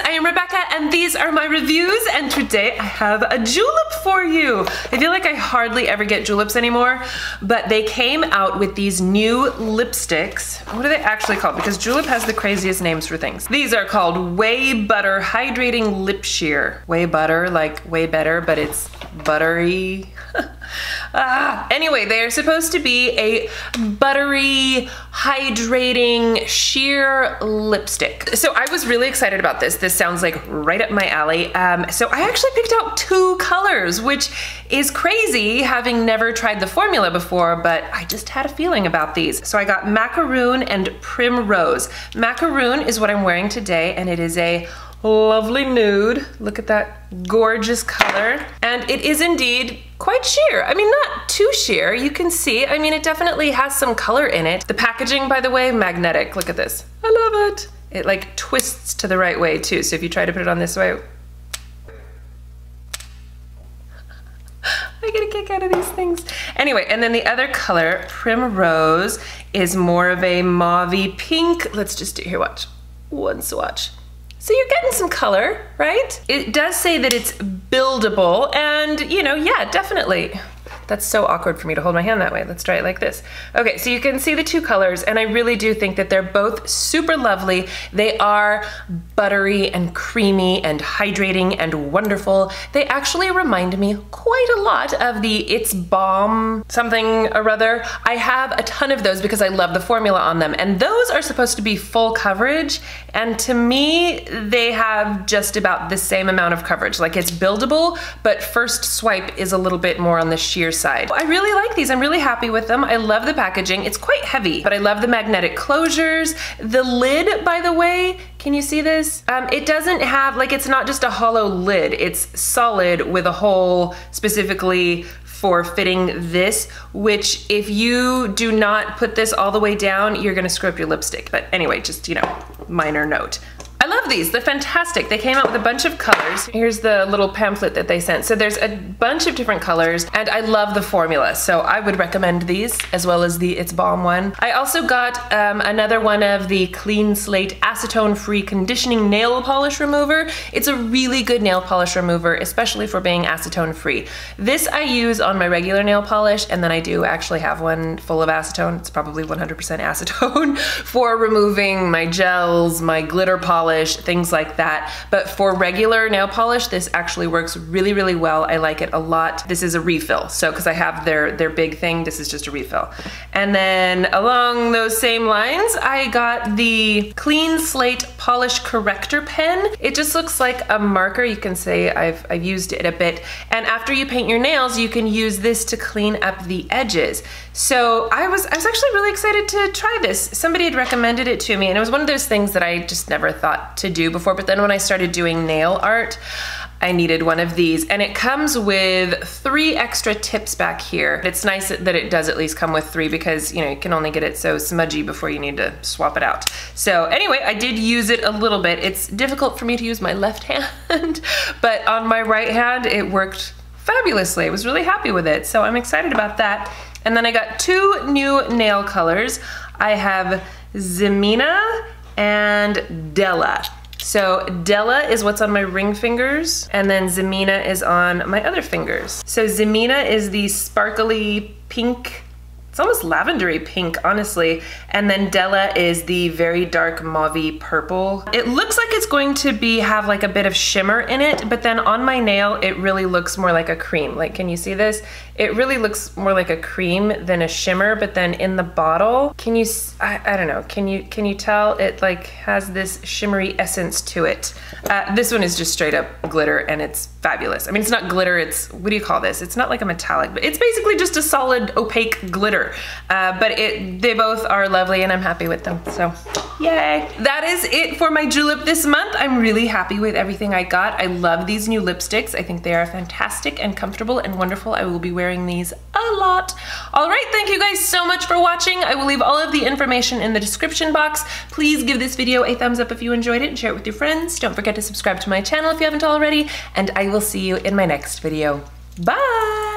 I am Rebecca and these are my reviews, and today I have a julep for you. I feel like I hardly ever get juleps anymore, but they came out with these new lipsticks. What are they actually called? Because julep has the craziest names for things. These are called Way Butter Hydrating Lip Sheer. Way butter, like way better, but it's buttery. Anyway, they are supposed to be a buttery, hydrating, sheer lipstick. So I was really excited about this. This sounds like right up my alley. So I actually picked out 2 colors, which is crazy having never tried the formula before, but I just had a feeling about these. So I got Macaroon and Primrose. Macaroon is what I'm wearing today, and it is a lovely nude. Look at that gorgeous color. And it is indeed quite sheer. I mean, not too sheer, you can see. I mean, it definitely has some color in it. The packaging, by the way, magnetic. Look at this. I love it. It like twists to the right way too. So if you try to put it on this way, I get a kick out of these things. Anyway, and then the other color, Primrose, is more of a mauvey pink. Let's just do here, watch. One swatch. So you're getting some color, right? It does say that it's buildable, and you know, yeah, definitely. That's so awkward for me to hold my hand that way. Let's try it like this. Okay, so you can see the 2 colors, and I really do think that they're both super lovely. They are buttery and creamy and hydrating and wonderful. They actually remind me quite a lot of the It's Balm something or other. I have a ton of those because I love the formula on them, and those are supposed to be full coverage, and to me, they have just about the same amount of coverage. Like, it's buildable, but first swipe is a little bit more on the sheer side. I really like these. I'm really happy with them. I love the packaging. It's quite heavy, but I love the magnetic closures. The lid, by the way, can you see this? It doesn't have, like, it's not just a hollow lid. It's solid with a hole specifically for fitting this, which if you do not put this all the way down, you're gonna screw up your lipstick. But anyway, just, you know, minor note. I love these, they're fantastic. They came out with a bunch of colors. Here's the little pamphlet that they sent. So there's a bunch of different colors, and I love the formula. So I would recommend these, as well as the It's Balm one. I also got another one of the Clean Slate Acetone-Free Conditioning Nail Polish Remover. It's a really good nail polish remover, especially for being acetone-free. This I use on my regular nail polish, and then I do actually have one full of acetone. It's probably 100% acetone for removing my gels, my glitter polish, things like that. But for regular nail polish, this actually works really, really well. I like it a lot. This is a refill. So, because I have their big thing, this is just a refill. And then along those same lines, I got the Clean Slate Polish Corrector pen. It just looks like a marker. You can say I've used it a bit. And after you paint your nails, you can use this to clean up the edges. So I was actually really excited to try this. Somebody had recommended it to me, and it was one of those things that I just never thought to do before, but then when I started doing nail art, I needed one of these, and it comes with 3 extra tips back here. It's nice that it does at least come with 3 because, you know, you can only get it so smudgy before you need to swap it out. So anyway, I did use it a little bit. It's difficult for me to use my left hand, but on my right hand, it worked fabulously. I was really happy with it, so I'm excited about that. And then I got 2 new nail colors. I have Ximena and Della. So Della is what's on my ring fingers, and then Ximena is on my other fingers. So Ximena is the sparkly pink, it's almost lavendery pink, honestly. And then Della is the very dark mauvey purple. It looks like it's going to have like a bit of shimmer in it, but then on my nail, it really looks more like a cream. Like, can you see this? It really looks more like a cream than a shimmer, but then in the bottle, can you, I don't know, can you tell it like has this shimmery essence to it? This one is just straight up glitter, and it's fabulous. I mean, it's not glitter, it's, what do you call this? It's not like a metallic, but it's basically just a solid opaque glitter. But they both are lovely, and I'm happy with them, so yay. That is it for my julep this month. I'm really happy with everything I got. I love these new lipsticks. I think they are fantastic and comfortable and wonderful. I will be wearing these a lot. All right, thank you guys so much for watching. I will leave all of the information in the description box. Please give this video a thumbs up if you enjoyed it and share it with your friends. Don't forget to subscribe to my channel if you haven't already, and I will see you in my next video. Bye!